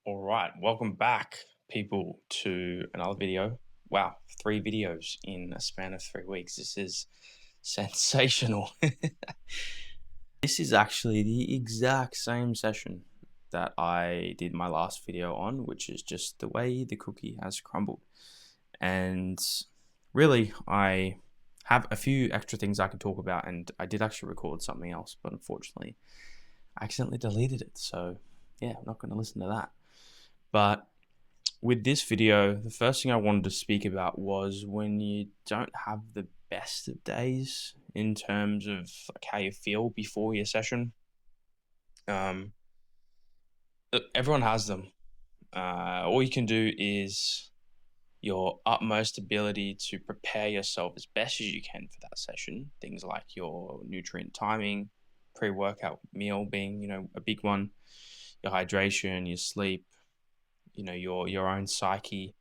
All right, welcome back, people, to another video. Wow, 3 videos in a span of 3 weeks. This is sensational. This is actually the exact same session that I did my last video on, which is just the way the cookie has crumbled. And really, I have a few extra things I can talk about, and I did actually record something else, but unfortunately, I accidentally deleted it. So, yeah, I'm not going to listen to that. But with this video, the first thing I wanted to speak about was when you don't have the best of days in terms of like how you feel before your session. Everyone has them. All you can do is your utmost ability to prepare yourself as best as you can for that session. Things like your nutrient timing, pre-workout meal being, a big one, your hydration, your sleep, your own psyche,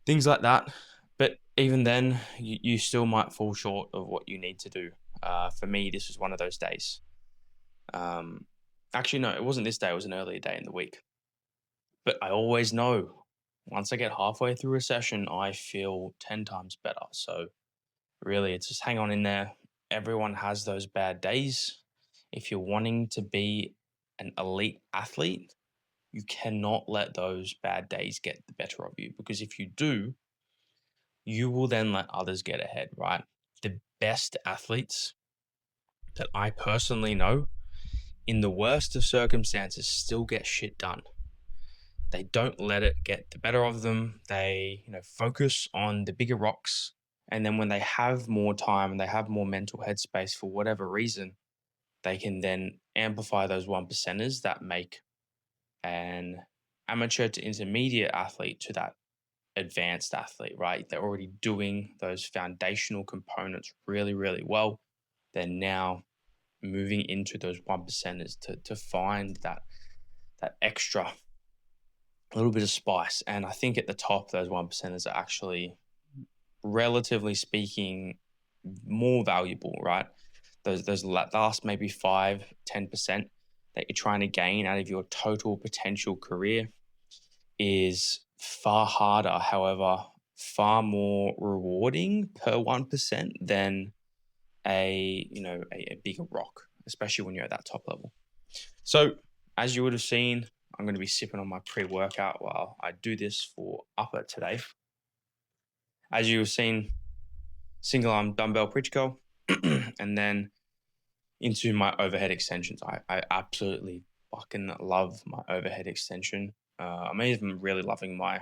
things like that. But even then, you still might fall short of what you need to do. For me, this was one of those days. Actually, no, it wasn't this day. It was an earlier day in the week. But I always know once I get halfway through a session, I feel 10 times better. So really, it's just hang on in there. Everyone has those bad days. If you're wanting to be an elite athlete, you cannot let those bad days get the better of you, because if you do, you will then let others get ahead, right? The best athletes that I personally know, in the worst of circumstances, still get shit done. They don't let it get the better of them. They, focus on the bigger rocks. And then when they have more time and they have more mental headspace for whatever reason, they can then amplify those 1%ers that make an amateur to intermediate athlete to that advanced athlete, right? They're already doing those foundational components really, really well. They're now moving into those 1%ers to find that extra a little bit of spice. And I think at the top, those 1%ers are actually, relatively speaking, more valuable, right? Those last maybe 5-10% that you're trying to gain out of your total potential career is far harder, however, far more rewarding per 1% than a bigger rock, especially when you're at that top level. So as you would have seen, I'm going to be sipping on my pre-workout while I do this for upper today. As you have seen, single arm dumbbell bridge curl, and then into my overhead extensions. I absolutely fucking love my overhead extension. I'm even really loving my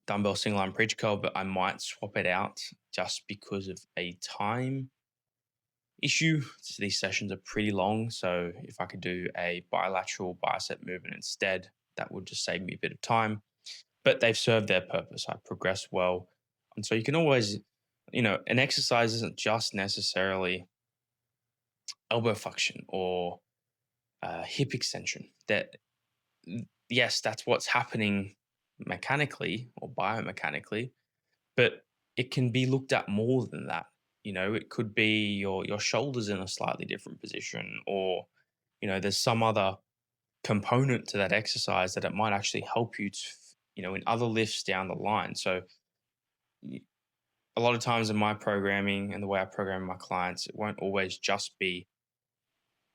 dumbbell single arm bridge curl, but I might swap it out just because of a time issue. So these sessions are pretty long. So if I could do a bilateral bicep movement instead, that would just save me a bit of time. But they've served their purpose. I progressed well. And so you can always, an exercise isn't just necessarily elbow flexion or hip extension. That, yes, that's what's happening mechanically or biomechanically, but it can be looked at more than that. It could be your shoulders in a slightly different position, or there's some other component to that exercise that it might actually help you to, in other lifts down the line. So a lot of times in my programming and the way I program my clients, it won't always just be,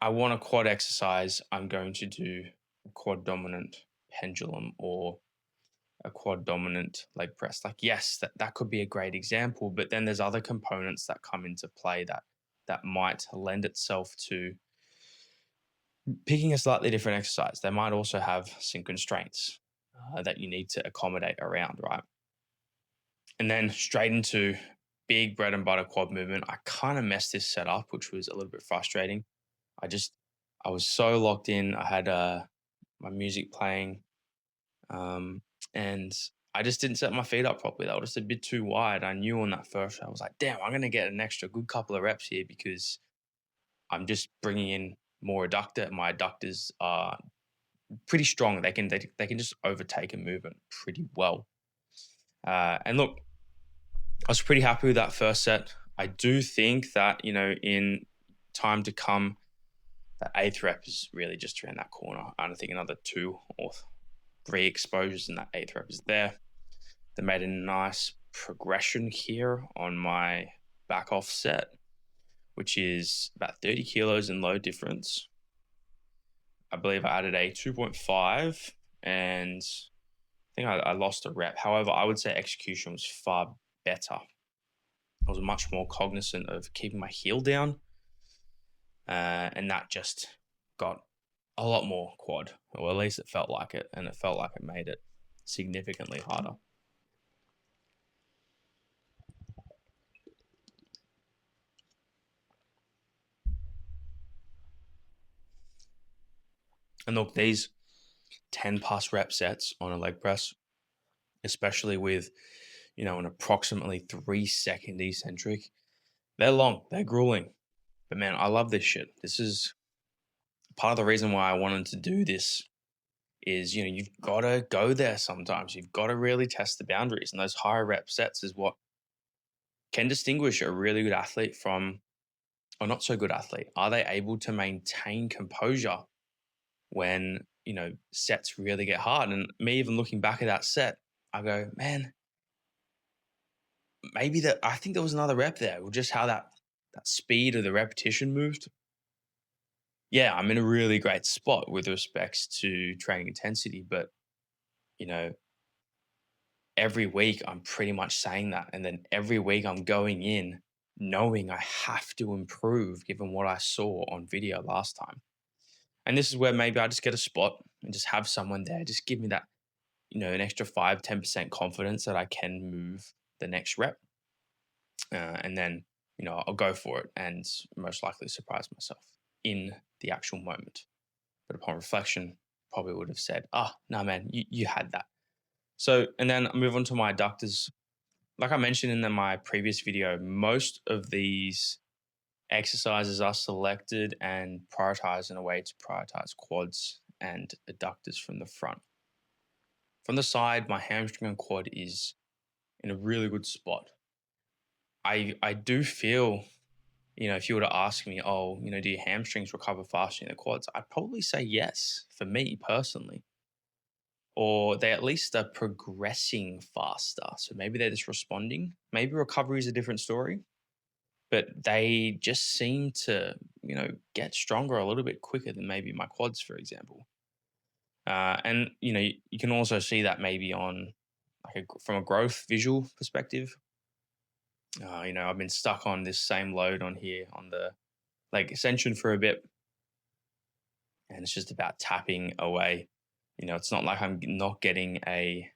I want a quad exercise, I'm going to do a quad dominant pendulum or a quad dominant leg press. Like, yes, that could be a great example, but then there's other components that come into play that might lend itself to picking a slightly different exercise. They might also have some constraints that you need to accommodate around, right? And then straight into big bread and butter quad movement. I kind of messed this set up, which was a little bit frustrating. I was so locked in. I had my music playing, and I just didn't set my feet up properly. They were just a bit too wide. I knew on that first, I was like, damn, I'm going to get an extra good couple of reps here because I'm just bringing in more adductor. My adductors are pretty strong. They can just overtake a movement pretty well. And look, I was pretty happy with that first set. I do think that, in time to come, the eighth rep is really just around that corner. I don't think another 2 or 3 exposures, and that 8th rep is there. They made a nice progression here on my back off set, which is about 30 kilos in load difference. I believe I added a 2.5, and I think I lost a rep. However, I would say execution was far better. I was much more cognizant of keeping my heel down, and that just got a lot more quad, or at least it felt like it, and it felt like it made it significantly harder. And look, these 10 plus rep sets on a leg press, especially with, an approximately 3-second eccentric, they're long, they're grueling. But man, I love this shit. This is part of the reason why I wanted to do this is, you've got to go there sometimes. You've got to really test the boundaries. And those higher rep sets is what can distinguish a really good athlete from a not so good athlete. Are they able to maintain composure when, sets really get hard? And me even looking back at that set, I go, man, maybe I think there was another rep there, or just how that speed of the repetition moved. Yeah, I'm in a really great spot with respects to training intensity, but every week I'm pretty much saying that. And then every week I'm going in knowing I have to improve given what I saw on video last time. And this is where maybe I just get a spot and just have someone there, just give me that, an extra 5-10% confidence that I can move the next rep. And then, I'll go for it and most likely surprise myself in the actual moment. But upon reflection, probably would have said, no, man, you had that. So, and then I move on to my adductors. Like I mentioned in my previous video, most of these exercises are selected and prioritized in a way to prioritize quads and adductors from the front. From the side, my hamstring and quad is in a really good spot. I do feel, if you were to ask me, do your hamstrings recover faster than the quads? I'd probably say yes, for me personally. Or they at least are progressing faster. So maybe they're just responding. Maybe recovery is a different story, but they just seem to, get stronger a little bit quicker than maybe my quads, for example. And, you can also see that maybe on from a growth visual perspective. I've been stuck on this same load on here on the leg extension for a bit, and it's just about tapping away. It's not like I'm not getting a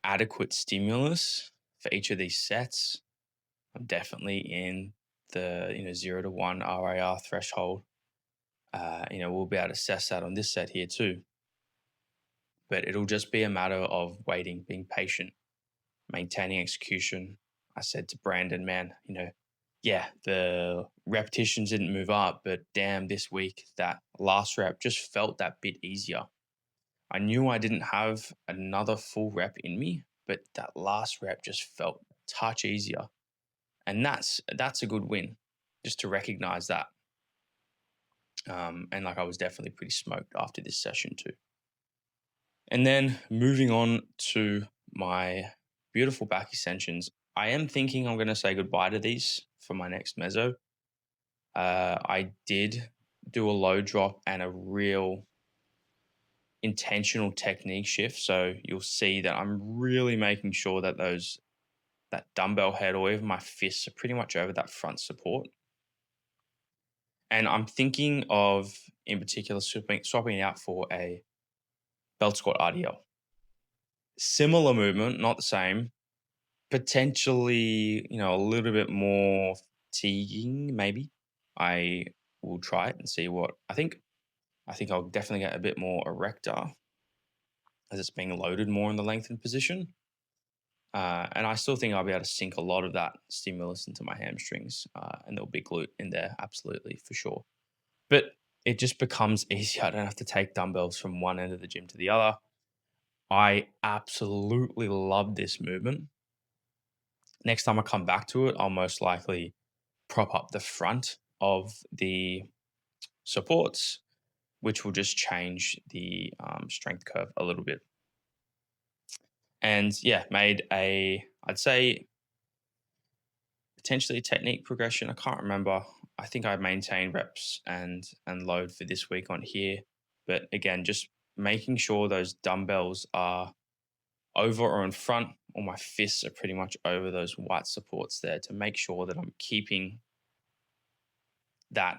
adequate stimulus for each of these sets. I'm definitely in the 0 to 1 RIR threshold. We'll be able to assess that on this set here too. But it'll just be a matter of waiting, being patient, maintaining execution. I said to Brandon, man, the repetitions didn't move up, but damn, this week, that last rep just felt that bit easier. I knew I didn't have another full rep in me, but that last rep just felt a touch easier. And that's a good win, just to recognize that. And I was definitely pretty smoked after this session too. And then moving on to my beautiful back extensions, I am thinking I'm going to say goodbye to these for my next meso. I did do a low drop and a real intentional technique shift. So you'll see that I'm really making sure that that dumbbell head or even my fists are pretty much over that front support. And I'm thinking of, in particular, swapping it out for a belt squat RDL. Similar movement, not the same. Potentially, a little bit more fatiguing, maybe. I will try it and see what I think. I think I'll definitely get a bit more erector as it's being loaded more in the lengthened position. And I still think I'll be able to sink a lot of that stimulus into my hamstrings, and there'll be glute in there, absolutely, for sure. But it just becomes easier. I don't have to take dumbbells from one end of the gym to the other. I absolutely love this movement. Next time I come back to it, I'll most likely prop up the front of the supports which will just change the strength curve a little bit. And yeah, made I'd say potentially a technique progression. I can't remember. I think I maintained reps and load for this week on here. But again, just making sure those dumbbells are over or in front, or my fists are pretty much over those white supports there to make sure that I'm keeping that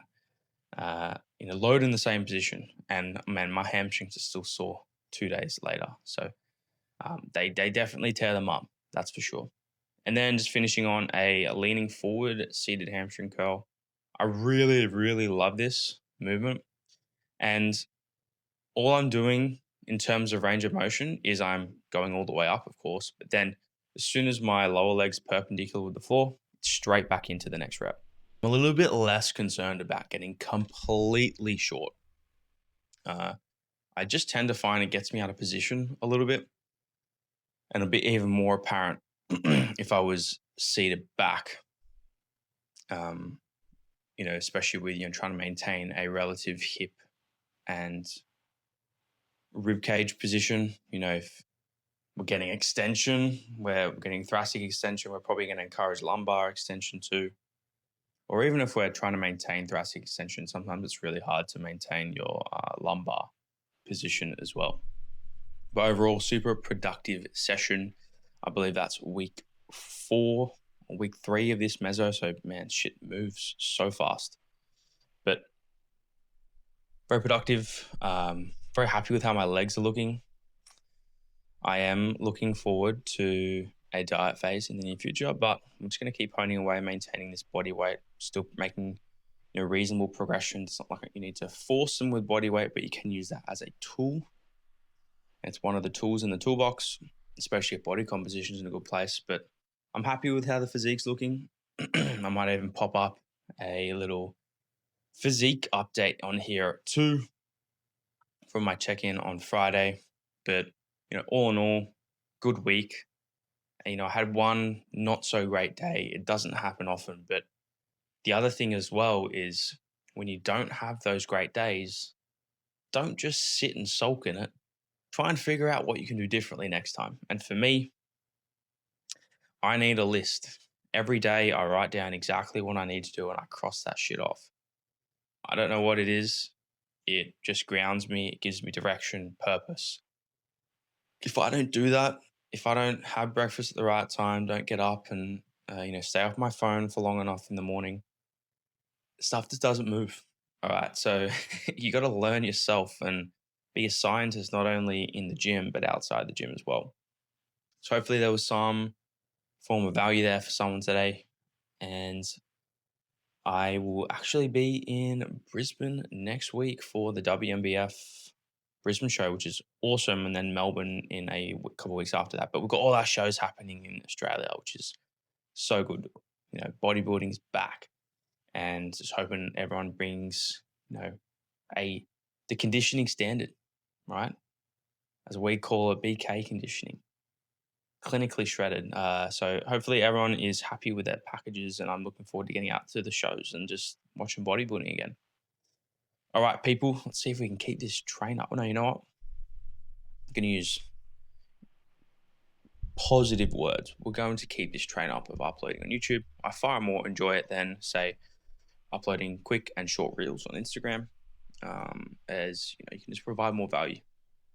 load in the same position. And man, my hamstrings are still sore 2 days later. So they definitely tear them up. That's for sure. And then just finishing on a leaning forward seated hamstring curl. I really, really love this movement. And all I'm doing in terms of range of motion is I'm going all the way up, of course. But then as soon as my lower leg's perpendicular with the floor, straight back into the next rep. I'm a little bit less concerned about getting completely short. I just tend to find it gets me out of position a little bit, and a bit even more apparent if I was seated back. Especially with trying to maintain a relative hip and rib cage position. If we're getting extension, where we're getting thoracic extension, we're probably going to encourage lumbar extension too. Or even if we're trying to maintain thoracic extension, sometimes it's really hard to maintain your lumbar position as well. But overall, super productive session. I believe that's week 4 or week 3 of this meso. So man, shit moves so fast. But very productive. Very happy with how my legs are looking. I am looking forward to a diet phase in the near future, but I'm just going to keep honing away, maintaining this body weight, still making reasonable progression. It's not like you need to force them with body weight, but you can use that as a tool. It's one of the tools in the toolbox, especially if body composition is in a good place. But I'm happy with how the physique's looking. I might even pop up a little physique update on here too from my check-in on Friday. But all in all, good week. I had one not so great day. It doesn't happen often, but the other thing as well is when you don't have those great days, don't just sit and sulk in it. Try and figure out what you can do differently next time. And for me, I need a list. Every day I write down exactly what I need to do and I cross that shit off. I don't know what it is. It just grounds me. It gives me direction, purpose. If I don't do that, if I don't have breakfast at the right time, don't get up and stay off my phone for long enough in the morning, stuff just doesn't move. All right. So you got to learn yourself and be a scientist, not only in the gym, but outside the gym as well. So hopefully there was some form of value there for someone today. And I will actually be in Brisbane next week for the WMBF Brisbane show, which is awesome. And then Melbourne in a couple of weeks after that. But we've got all our shows happening in Australia, which is so good. Bodybuilding's back. And just hoping everyone brings, the conditioning standard, right? As we call it, BK conditioning, clinically shredded. So hopefully everyone is happy with their packages, and I'm looking forward to getting out to the shows and just watching bodybuilding again. All right, people, let's see if we can keep this train up. Oh, no, you know what? I'm going to use positive words. We're going to keep this train up of uploading on YouTube. I far more enjoy it than, say, uploading quick and short reels on Instagram, as you can just provide more value,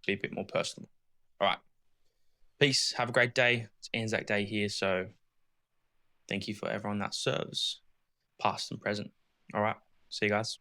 be a bit more personal. All right, peace. Have a great day. It's Anzac Day here, so thank you for everyone that serves, past and present. All right, see you guys.